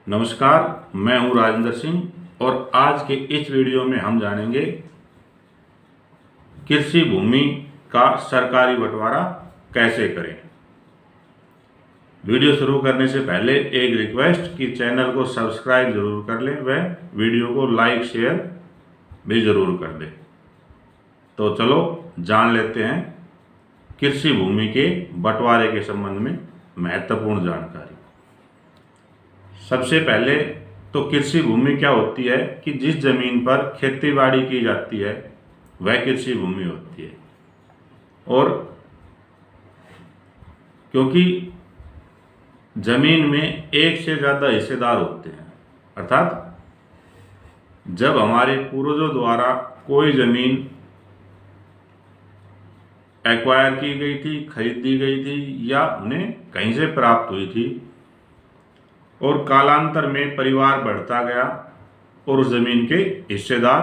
नमस्कार, मैं हूं राजेंद्र सिंह और आज के इस वीडियो में हम जानेंगे कृषि भूमि का सरकारी बंटवारा कैसे करें। वीडियो शुरू करने से पहले एक रिक्वेस्ट कि चैनल को सब्सक्राइब जरूर कर लें व वीडियो को लाइक शेयर भी जरूर कर दें। तो चलो जान लेते हैं कृषि भूमि के बंटवारे के संबंध में महत्वपूर्ण जानकारी। सबसे पहले तो कृषि भूमि क्या होती है कि जिस जमीन पर खेती बाड़ी की जाती है वह कृषि भूमि होती है। और क्योंकि जमीन में एक से ज़्यादा हिस्सेदार होते हैं, अर्थात जब हमारे पूर्वजों द्वारा कोई जमीन एक्वायर की गई थी, खरीदी गई थी या उन्हें कहीं से प्राप्त हुई थी और कालांतर में परिवार बढ़ता गया और उस जमीन के हिस्सेदार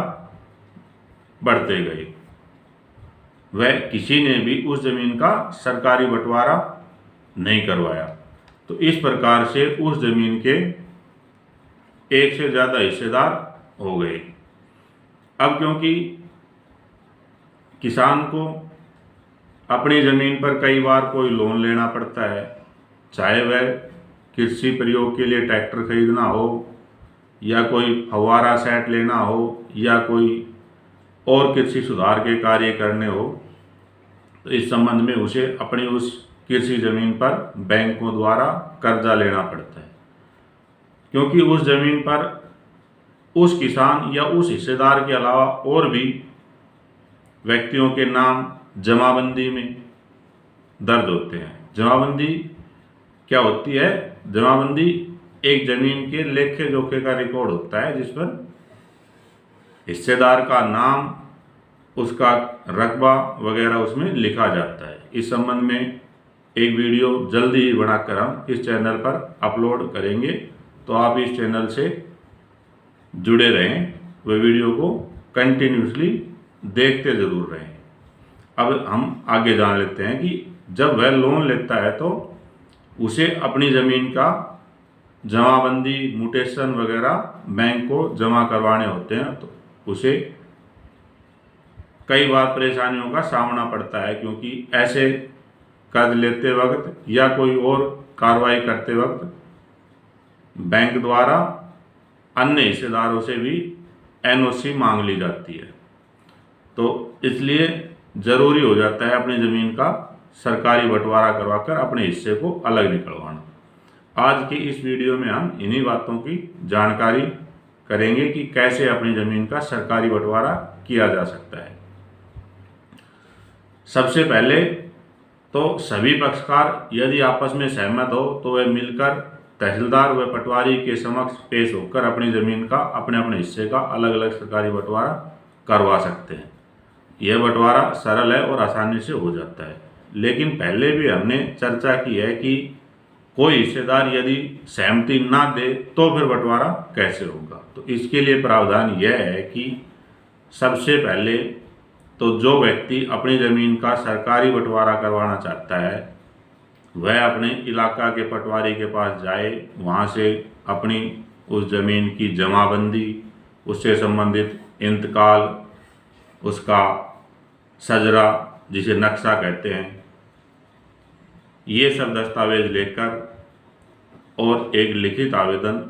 बढ़ते गए, वह किसी ने भी उस जमीन का सरकारी बंटवारा नहीं करवाया। तो इस प्रकार से उस जमीन के एक से ज़्यादा हिस्सेदार हो गए। अब क्योंकि किसान को अपनी ज़मीन पर कई बार कोई लोन लेना पड़ता है, चाहे वह कृषि प्रयोग के लिए ट्रैक्टर खरीदना हो या कोई फव्वारा सेट लेना हो या कोई और कृषि सुधार के कार्य करने हो, तो इस संबंध में उसे अपनी उस कृषि जमीन पर बैंकों द्वारा कर्जा लेना पड़ता है। क्योंकि उस जमीन पर उस किसान या उस हिस्सेदार के अलावा और भी व्यक्तियों के नाम जमाबंदी में दर्ज होते हैं। जमाबंदी क्या होती है? जमाबंदी एक जमीन के लेखे जोखे का रिकॉर्ड होता है जिस पर हिस्सेदार का नाम, उसका रकबा वगैरह उसमें लिखा जाता है। इस संबंध में एक वीडियो जल्दी ही बनाकर हम इस चैनल पर अपलोड करेंगे, तो आप इस चैनल से जुड़े रहें, वह वीडियो को कंटिन्यूसली देखते ज़रूर रहें। अब हम आगे जान लेते हैं कि जब वह लोन लेता है तो उसे अपनी ज़मीन का जमाबंदी, म्यूटेशन वगैरह बैंक को जमा करवाने होते हैं। तो उसे कई बार परेशानियों का सामना पड़ता है, क्योंकि ऐसे कर्ज लेते वक्त या कोई और कार्रवाई करते वक्त बैंक द्वारा अन्य हिस्सेदारों से भी एनओसी मांग ली जाती है। तो इसलिए ज़रूरी हो जाता है अपनी ज़मीन का सरकारी बंटवारा करवाकर अपने हिस्से को अलग निकलवाना। आज की इस वीडियो में हम इन्हीं बातों की जानकारी करेंगे कि कैसे अपनी ज़मीन का सरकारी बंटवारा किया जा सकता है। सबसे पहले तो सभी पक्षकार यदि आपस में सहमत हो तो वे मिलकर तहसीलदार व पटवारी के समक्ष पेश होकर अपनी ज़मीन का अपने अपने हिस्से का अलग अलग सरकारी बंटवारा करवा सकते हैं। यह बंटवारा सरल है और आसानी से हो जाता है। लेकिन पहले भी हमने चर्चा की है कि कोई हिस्सेदार यदि सहमति ना दे तो फिर बंटवारा कैसे होगा। तो इसके लिए प्रावधान यह है कि सबसे पहले तो जो व्यक्ति अपनी ज़मीन का सरकारी बंटवारा करवाना चाहता है वह अपने इलाका के पटवारी के पास जाए, वहाँ से अपनी उस ज़मीन की जमाबंदी, उससे संबंधित इंतकाल, उसका सजरा जिसे नक्शा कहते हैं, ये सब दस्तावेज लेकर और एक लिखित आवेदन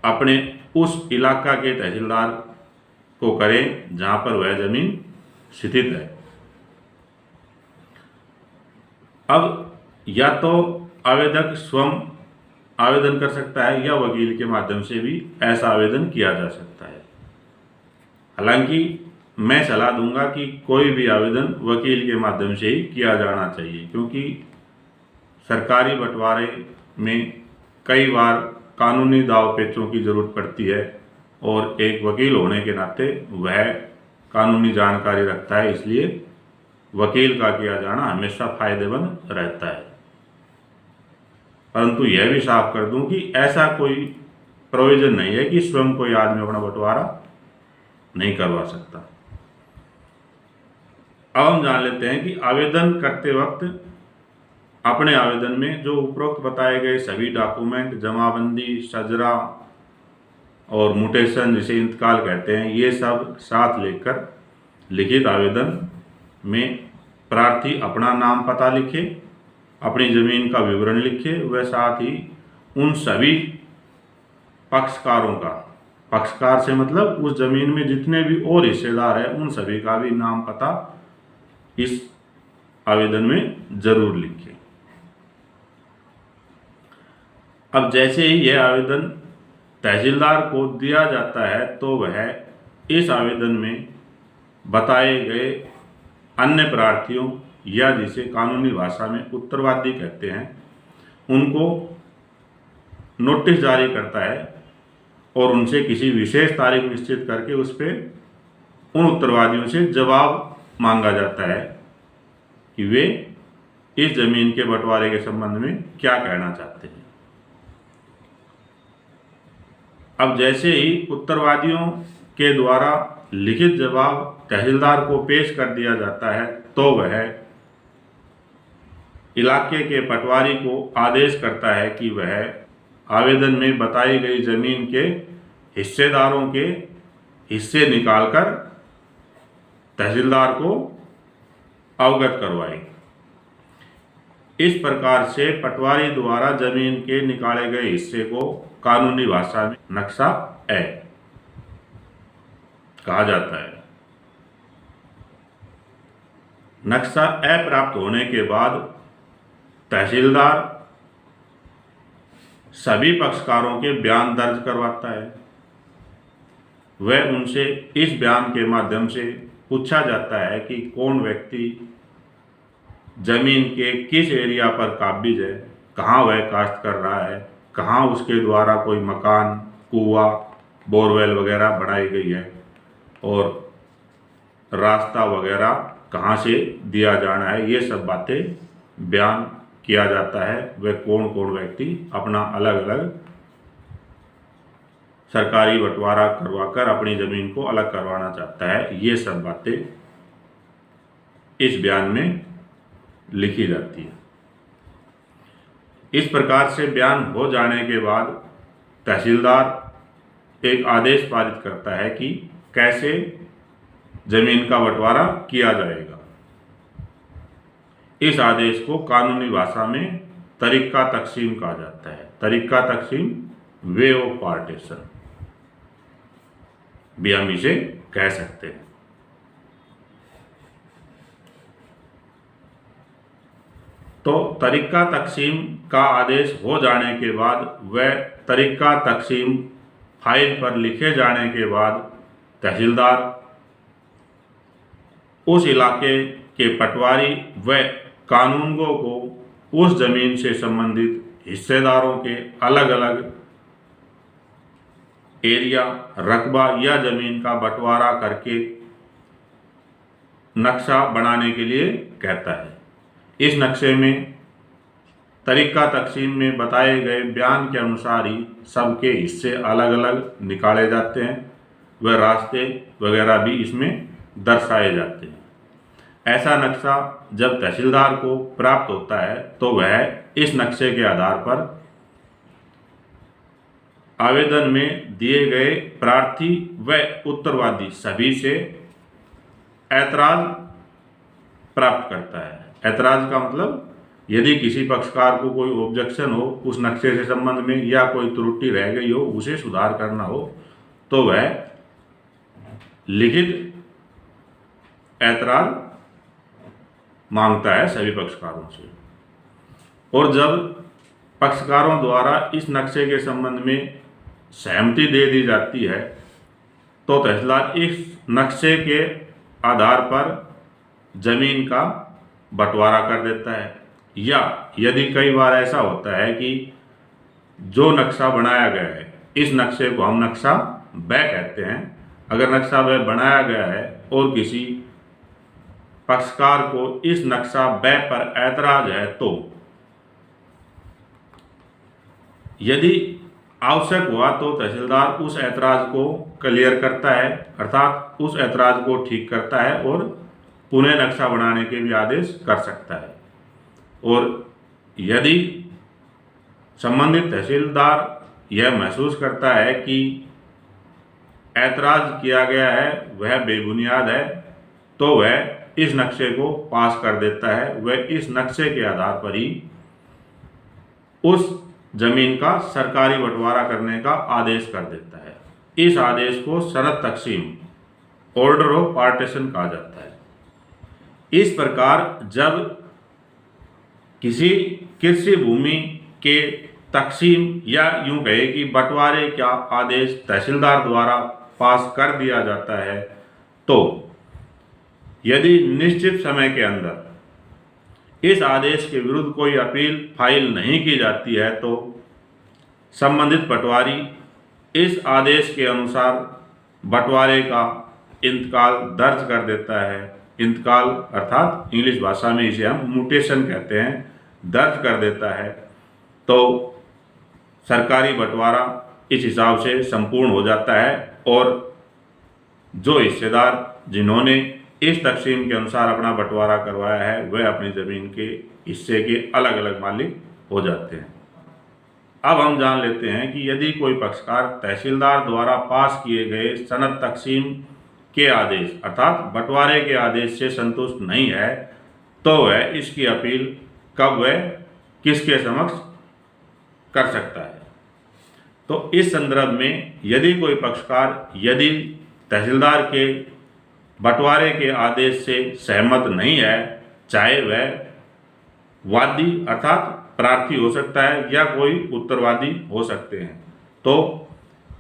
अपने उस इलाका के तहसीलदार को करें जहाँ पर वह ज़मीन स्थित है। अब या तो आवेदक स्वयं आवेदन कर सकता है या वकील के माध्यम से भी ऐसा आवेदन किया जा सकता है। हालांकि मैं सलाह दूंगा कि कोई भी आवेदन वकील के माध्यम से ही किया जाना चाहिए, क्योंकि सरकारी बंटवारे में कई बार कानूनी दाव पेचों की ज़रूरत पड़ती है और एक वकील होने के नाते वह कानूनी जानकारी रखता है, इसलिए वकील का किया जाना हमेशा फ़ायदेमंद रहता है। परंतु यह भी साफ कर दूं कि ऐसा कोई प्रोविज़न नहीं है कि स्वयं कोई आदमी अपना बंटवारा नहीं करवा सकता। अब हम जान लेते हैं कि आवेदन करते वक्त अपने आवेदन में जो उपरोक्त बताए गए सभी डॉक्यूमेंट, जमाबंदी, सजरा और म्यूटेशन जिसे इंतकाल कहते हैं, ये सब साथ लेकर लिखित आवेदन में प्रार्थी अपना नाम पता लिखे, अपनी ज़मीन का विवरण लिखे, व साथ ही उन सभी पक्षकारों का, पक्षकार से मतलब उस ज़मीन में जितने भी और हिस्सेदार हैं उन सभी का भी नाम पता इस आवेदन में जरूर लिखें। अब जैसे ही यह आवेदन तहसीलदार को दिया जाता है तो वह इस आवेदन में बताए गए अन्य प्रार्थियों या जिसे कानूनी भाषा में उत्तरवादी कहते हैं उनको नोटिस जारी करता है और उनसे किसी विशेष तारीख निश्चित करके उस पर उन उत्तरवादियों से जवाब मांगा जाता है कि वे इस ज़मीन के बंटवारे के संबंध में क्या कहना चाहते हैं। अब जैसे ही उत्तरवादियों के द्वारा लिखित जवाब तहसीलदार को पेश कर दिया जाता है तो वह इलाके के पटवारी को आदेश करता है कि वह आवेदन में बताई गई ज़मीन के हिस्सेदारों के हिस्से निकालकर तहसीलदार को अवगत करवाए। इस प्रकार से पटवारी द्वारा ज़मीन के निकाले गए हिस्से को कानूनी भाषा में नक्शा ए कहा जाता है। नक्शा ए प्राप्त होने के बाद तहसीलदार सभी पक्षकारों के बयान दर्ज करवाता है। वह उनसे इस बयान के माध्यम से पूछा जाता है कि कौन व्यक्ति जमीन के किस एरिया पर काबिज है, कहाँ वह काश्त कर रहा है, कहाँ उसके द्वारा कोई मकान, कुआं, बोरवेल वगैरह बनाई गई है और रास्ता वगैरह कहाँ से दिया जाना है, ये सब बातें बयान किया जाता है। वह कौन कौन व्यक्ति अपना अलग अलग सरकारी बंटवारा करवाकर अपनी ज़मीन को अलग करवाना चाहता है, ये सब बातें इस बयान में लिखी जाती है। इस प्रकार से बयान हो जाने के बाद तहसीलदार एक आदेश पारित करता है कि कैसे ज़मीन का बंटवारा किया जाएगा। इस आदेश को कानूनी भाषा में तरीका तकसीम कहा जाता है। तरीका तकसीम, वे ऑफ पार्टीशन भी हम इसे कह सकते हैं। तो तरीका तकसीम का आदेश हो जाने के बाद वह तरीका तकसीम फाइल पर लिखे जाने के बाद तहसीलदार उस इलाके के पटवारी व कानूनगो को उस ज़मीन से संबंधित हिस्सेदारों के अलग अलग एरिया, रकबा या ज़मीन का बंटवारा करके नक्शा बनाने के लिए कहता है। इस नक्शे में तरीका तकसीम में बताए गए बयान के अनुसार ही सबके हिस्से अलग अलग निकाले जाते हैं, वह रास्ते वगैरह भी इसमें दर्शाए जाते हैं। ऐसा नक्शा जब तहसीलदार को प्राप्त होता है तो वह इस नक्शे के आधार पर आवेदन में दिए गए प्रार्थी व उत्तरवादी सभी से ऐतराज़ प्राप्त करता है। ऐतराज़ का मतलब यदि किसी पक्षकार को कोई ऑब्जेक्शन हो उस नक्शे से संबंध में या कोई त्रुटि रह गई हो, उसे सुधार करना हो, तो वह लिखित ऐतराज़ मांगता है सभी पक्षकारों से। और जब पक्षकारों द्वारा इस नक्शे के संबंध में सहमति दे दी जाती है तो तहसीलदार इस नक्शे के आधार पर ज़मीन का बंटवारा कर देता है। या यदि कई बार ऐसा होता है कि जो नक्शा बनाया गया है, इस नक्शे को हम नक्शा ब कहते हैं, अगर नक्शा ब बनाया गया है और किसी पक्षकार को इस नक्शा ब पर ऐतराज़ है तो यदि आवश्यक हुआ तो तहसीलदार उस ऐतराज़ को क्लियर करता है, अर्थात उस ऐतराज़ को ठीक करता है और पुनः नक्शा बनाने के भी आदेश कर सकता है। और यदि संबंधित तहसीलदार यह महसूस करता है कि ऐतराज़ किया गया है वह बेबुनियाद है, तो वह इस नक्शे को पास कर देता है। वह इस नक्शे के आधार पर ही उस जमीन का सरकारी बंटवारा करने का आदेश कर देता है। इस आदेश को सनद तकसीम, ऑर्डर ऑफ पार्टीशन कहा जाता है। इस प्रकार जब किसी कृषि भूमि के तकसीम या यूं कहे कि बंटवारे का आदेश तहसीलदार द्वारा पास कर दिया जाता है, तो यदि निश्चित समय के अंदर इस आदेश के विरुद्ध कोई अपील फाइल नहीं की जाती है, तो संबंधित पटवारी इस आदेश के अनुसार बंटवारे का इंतकाल दर्ज कर देता है। इंतकाल अर्थात इंग्लिश भाषा में इसे हम म्यूटेशन कहते हैं, दर्ज कर देता है। तो सरकारी बंटवारा इस हिसाब से संपूर्ण हो जाता है और जो हिस्सेदार जिन्होंने इस तकसीम के अनुसार अपना बंटवारा करवाया है वह अपनी ज़मीन के हिस्से के अलग अलग मालिक हो जाते हैं। अब हम जान लेते हैं कि यदि कोई पक्षकार तहसीलदार द्वारा पास किए गए सनद तकसीम के आदेश अर्थात बंटवारे के आदेश से संतुष्ट नहीं है, तो वह इसकी अपील कब वह किसके समक्ष कर सकता है। तो इस संदर्भ में यदि कोई पक्षकार यदि तहसीलदार के बंटवारे के आदेश से सहमत नहीं है, चाहे वह वादी अर्थात प्रार्थी हो सकता है या कोई उत्तरवादी हो सकते हैं, तो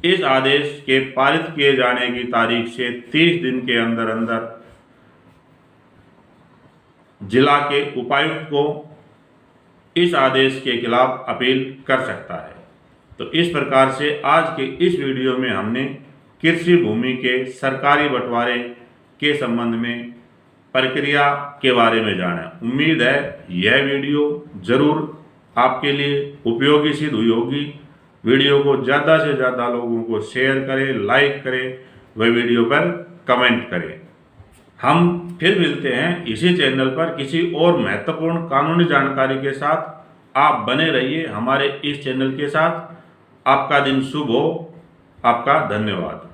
इस आदेश के पारित किए जाने की तारीख से 30 दिन के अंदर अंदर जिला के उपायुक्त को इस आदेश के खिलाफ अपील कर सकता है। तो इस प्रकार से आज के इस वीडियो में हमने कृषि भूमि के सरकारी बंटवारे के संबंध में प्रक्रिया के बारे में जाना। उम्मीद है यह वीडियो जरूर आपके लिए उपयोगी सिद्ध हुई होगी। वीडियो को ज़्यादा से ज़्यादा लोगों को शेयर करें, लाइक करें, वह वीडियो पर कमेंट करें। हम फिर मिलते हैं इसी चैनल पर किसी और महत्वपूर्ण कानूनी जानकारी के साथ। आप बने रहिए हमारे इस चैनल के साथ। आपका दिन शुभ हो। आपका धन्यवाद।